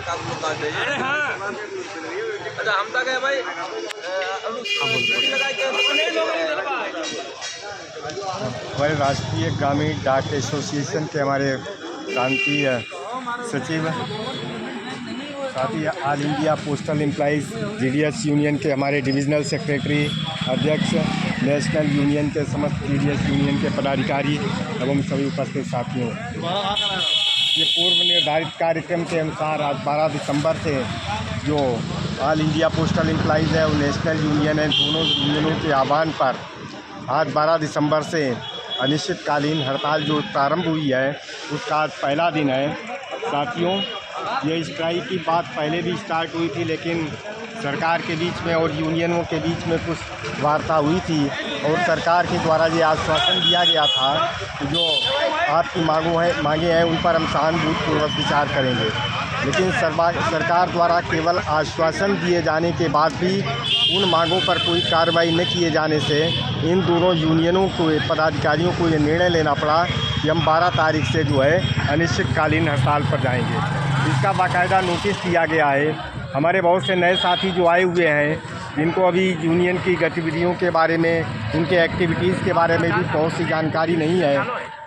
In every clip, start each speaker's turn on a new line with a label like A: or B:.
A: सरकार को काट रही है। अच्छा हम तक है भाई
B: हमारे राष्ट्रीय ग्रामीण डाक एसोसिएशन के हमारे प्रांतीय सचिव, साथ ही all India postal employees GDS union के हमारे डिविजनल सेक्रेटरी, अध्यक्ष, नेशनल यूनियन के समस्त GDS यूनियन के पदाधिकारी एवं सभी उपस्थित साथियों, ये पूर्व निर्धारित कार्यक्रम के अनुसार आज 12 दिसंबर से जो ऑल इंडिया पोस्टल एम्प्लॉइज़ है और नेशनल यूनियन है, दोनों यूनियनों के आह्वान पर आज 12 दिसंबर से अनिश्चितकालीन हड़ताल जो प्रारंभ हुई है उसका आज पहला दिन है। साथियों, ये स्ट्राइक की बात पहले भी स्टार्ट हुई थी, लेकिन सरकार के बीच में और यूनियनों के बीच में कुछ वार्ता हुई थी और सरकार के द्वारा ये आश्वासन दिया गया था कि जो आपकी मांगे हैं उन पर हम सहानुभूतिपूर्वक विचार करेंगे। लेकिन सरकार द्वारा केवल आश्वासन दिए जाने के बाद भी उन मांगों पर कोई कार्रवाई न किए जाने से इन दोनों यूनियनों को, पदाधिकारियों को ये निर्णय लेना पड़ा कि हम 12 तारीख से जो है अनिश्चितकालीन हड़ताल पर जाएंगे। इसका बाकायदा नोटिस दिया गया है। हमारे बहुत से नए साथी जो आए हुए हैं, जिनको अभी यूनियन की गतिविधियों के बारे में, उनके एक्टिविटीज़ के बारे में भी बहुत सी जानकारी नहीं है,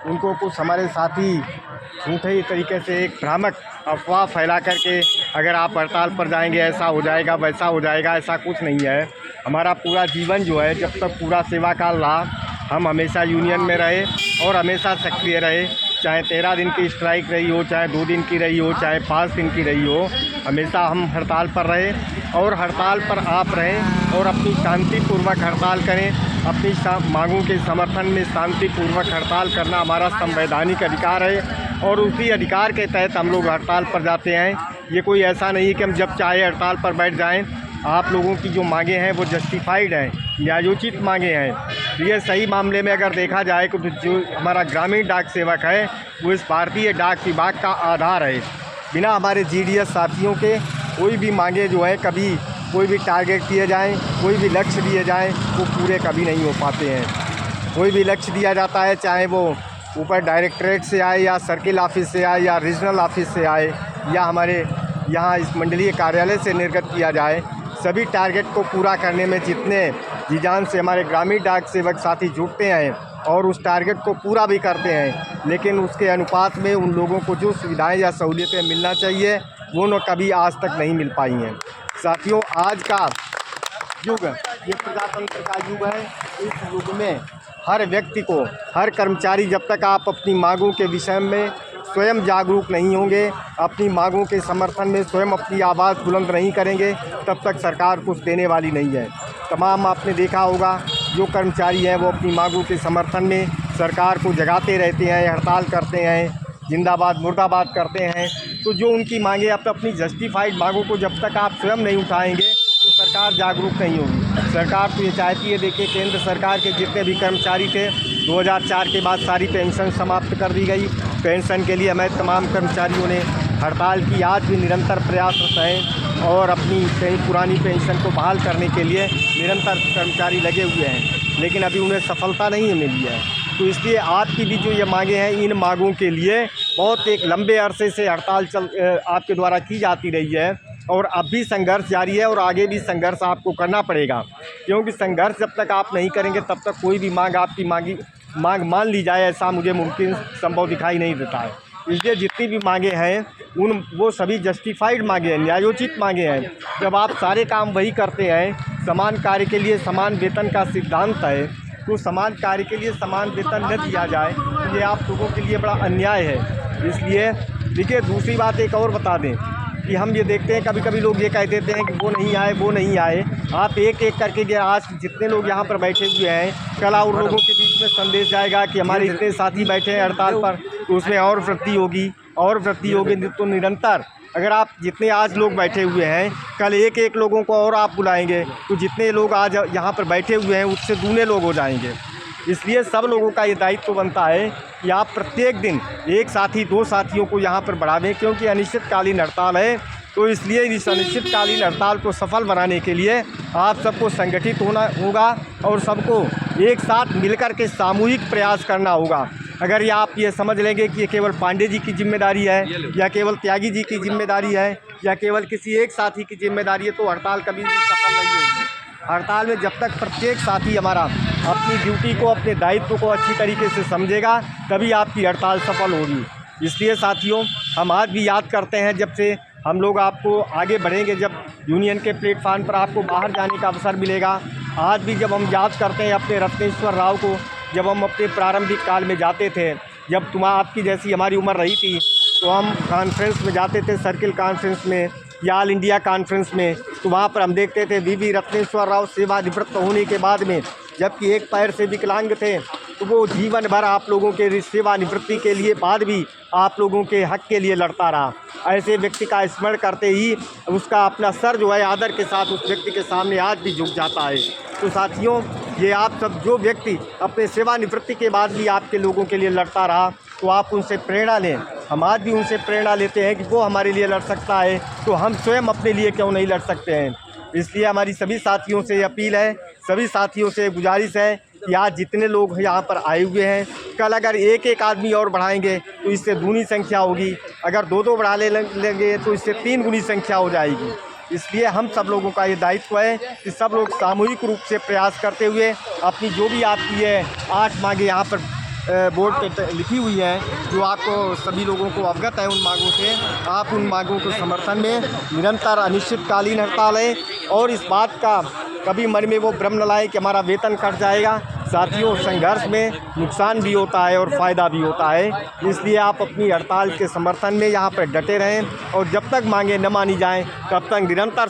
B: उनको कुछ हमारे साथी झूठे तरीके से एक भ्रामक अफवाह फैला करके अगर आप हड़ताल पर जाएंगे ऐसा हो जाएगा वैसा हो जाएगा, ऐसा कुछ नहीं है। हमारा पूरा जीवन जो है, जब तक पूरा सेवा काल रहा, हम हमेशा यूनियन में रहे और हमेशा सक्रिय रहे। चाहे 13 दिन की स्ट्राइक रही हो, चाहे 2 दिन की रही हो, चाहे 5 दिन की रही हो, हमेशा हम हड़ताल पर रहे और हड़ताल पर आप रहें और अपनी शांतिपूर्वक हड़ताल करें। अपनी मांगों के समर्थन में शांतिपूर्वक हड़ताल करना हमारा संवैधानिक अधिकार है और उसी अधिकार के तहत हम लोग हड़ताल पर जाते हैं। ये कोई ऐसा नहीं है कि हम जब चाहे हड़ताल पर बैठ जाएं। आप लोगों की जो मांगे हैं वो जस्टिफाइड हैं, न्यायोचित मांगे हैं। ये सही मामले में अगर देखा जाए तो जो हमारा ग्रामीण डाक सेवक है वो इस भारतीय डाक विभाग का आधार है। बिना हमारे GDS साथियों के कोई भी मांगे जो है, कभी कोई भी टारगेट दिए जाएं, कोई भी लक्ष्य दिए जाएं, वो पूरे कभी नहीं हो पाते हैं। कोई भी लक्ष्य दिया जाता है, चाहे वो ऊपर डायरेक्टरेट से आए या सर्किल ऑफिस से आए या रीजनल ऑफिस से आए या हमारे यहाँ इस मंडलीय कार्यालय से निर्गत किया जाए, सभी टारगेट को पूरा करने में जितने जी-जान से हमारे ग्रामीण डाक सेवक साथी जुटते हैं और उस टारगेट को पूरा भी करते हैं, लेकिन उसके अनुपात में उन लोगों को जो सुविधाएं या सहूलियतें मिलना चाहिए वो न कभी आज तक नहीं मिल पाई हैं। साथियों, आज का युग ये प्रजातंत्र का युग है। इस युग में हर व्यक्ति को, हर कर्मचारी, जब तक आप अपनी मांगों के विषय में स्वयं जागरूक नहीं होंगे, अपनी मांगों के समर्थन में स्वयं अपनी आवाज़ बुलंद नहीं करेंगे, तब तक सरकार कुछ देने वाली नहीं है। तमाम आपने देखा होगा जो कर्मचारी हैं वो अपनी मांगों के समर्थन में सरकार को जगाते रहते हैं, हड़ताल करते हैं, जिंदाबाद मुर्दाबाद करते हैं। तो जो उनकी मांगे, आप अपनी जस्टिफाइड मांगों को जब तक आप स्वयं नहीं उठाएंगे तो सरकार जागरूक नहीं होगी। सरकार तो ये चाहती है, देखिए केंद्र सरकार के जितने भी कर्मचारी थे 2004 के बाद सारी पेंशन समाप्त कर दी गई। पेंशन के लिए हमारे तमाम कर्मचारियों ने हड़ताल की, आज भी निरंतर प्रयासरत हैं और अपनी पुरानी पेंशन को बहाल करने के लिए निरंतर कर्मचारी लगे हुए हैं, लेकिन अभी उन्हें सफलता नहीं मिली है। तो इसलिए आपकी भी जो ये मांगे हैं, इन मांगों के लिए बहुत एक लंबे अरसे से हड़ताल आपके द्वारा की जाती रही है और अब भी संघर्ष जारी है और आगे भी संघर्ष आपको करना पड़ेगा, क्योंकि संघर्ष जब तक आप नहीं करेंगे तब तक कोई भी मांग आपकी मांग मान ली जाए ऐसा मुझे मुमकिन संभव दिखाई नहीं देता है। इसलिए जितनी भी मांगे हैं वो सभी जस्टिफाइड मांगे हैं, न्यायोचित मांगे हैं। जब आप सारे काम वही करते हैं, समान कार्य के लिए समान वेतन का सिद्धांत है, तो समान कार्य के लिए समान वेतन न दिया जाए तो ये आप लोगों के लिए बड़ा अन्याय है। इसलिए देखिए, दूसरी बात एक और बता दें कि हम ये देखते हैं कभी कभी लोग ये कह देते हैं कि वो नहीं आए, वो नहीं आए। आप एक एक करके आज जितने लोग यहाँ पर बैठे हुए हैं, कल और लोगों के बीच में संदेश जाएगा कि हमारे इतने साथी बैठे हैं हड़ताल पर, तो उसमें और वृद्धि होगी और वृद्धि होगी। तो निरंतर अगर आप जितने आज लोग बैठे हुए हैं, कल एक एक लोगों को और आप बुलाएंगे तो जितने लोग आज यहाँ पर बैठे हुए हैं उससे दूने लोग हो जाएंगे। इसलिए सब लोगों का ये दायित्व बनता है कि आप प्रत्येक दिन एक साथी, 2 साथियों को यहाँ पर बढ़ावें, क्योंकि अनिश्चितकालीन हड़ताल है। तो इसलिए इस अनिश्चितकालीन हड़ताल को सफल बनाने के लिए आप सबको संगठित होना होगा और सबको एक साथ मिलकर के सामूहिक प्रयास करना होगा। अगर ये आप ये समझ लेंगे कि ये केवल पांडे जी की जिम्मेदारी है या केवल त्यागी जी की जिम्मेदारी है या केवल किसी एक साथी की जिम्मेदारी है, तो हड़ताल कभी भी सफल नहीं होगी। हड़ताल में जब तक प्रत्येक साथी हमारा अपनी ड्यूटी को, अपने दायित्व को अच्छी तरीके से समझेगा, तभी आपकी हड़ताल सफल होगी। इसलिए साथियों, हम आज भी याद करते हैं, जब से हम लोग आपको आगे बढ़ेंगे, जब यूनियन के प्लेटफार्म पर आपको बाहर जाने का अवसर मिलेगा, आज भी जब हम याद करते हैं अपने रत्नेश्वर राव को, जब हम अपने प्रारंभिक काल में जाते थे, जब आपकी जैसी हमारी उम्र रही थी, तो हम कॉन्फ्रेंस में जाते थे, सर्किल कॉन्फ्रेंस में या ऑल इंडिया कॉन्फ्रेंस में, तो वहाँ पर हम देखते थे वी रत्नेश्वर राव सेवानिवृत्त होने के बाद में, जबकि एक पैर से विकलांग थे, तो वो जीवन भर आप लोगों के सेवानिवृत्ति के लिए बाद भी आप लोगों के हक के लिए लड़ता रहा। ऐसे व्यक्ति का स्मरण करते ही उसका अपना सर जो है आदर के साथ उस व्यक्ति के सामने आज भी झुक जाता है। तो साथियों, ये आप सब जो व्यक्ति अपने सेवानिवृत्ति के बाद भी आपके लोगों के लिए लड़ता रहा, तो आप उनसे प्रेरणा लें। हम आज भी उनसे प्रेरणा लेते हैं कि वो हमारे लिए लड़ सकता है, तो हम स्वयं अपने लिए क्यों नहीं लड़ सकते हैं। इसलिए हमारी सभी साथियों से अपील है, सभी साथियों से गुजारिश है कि आज जितने लोग यहाँ पर आए हुए हैं, कल अगर एक एक आदमी और बढ़ाएंगे तो इससे दूनी संख्या होगी, अगर दो दो बढ़ा लेंगे तो इससे 3 गुनी संख्या हो जाएगी। इसलिए हम सब लोगों का ये दायित्व है कि सब लोग सामूहिक रूप से प्रयास करते हुए अपनी जो भी आपकी है 8 मांगे यहाँ पर बोर्ड पे लिखी हुई है, जो आपको सभी लोगों को अवगत है उन मांगों से, आप उन मांगों के समर्थन में निरंतर अनिश्चितकालीन हड़ताल है। और इस बात का कभी मन में वो भ्रम न लाए कि हमारा वेतन कट जाएगा। साथियों, संघर्ष में नुकसान भी होता है और फ़ायदा भी होता है, इसलिए आप अपनी हड़ताल के समर्थन में यहाँ पर डटे रहें और जब तक मांगे न मानी जाएँ तब तक निरंतर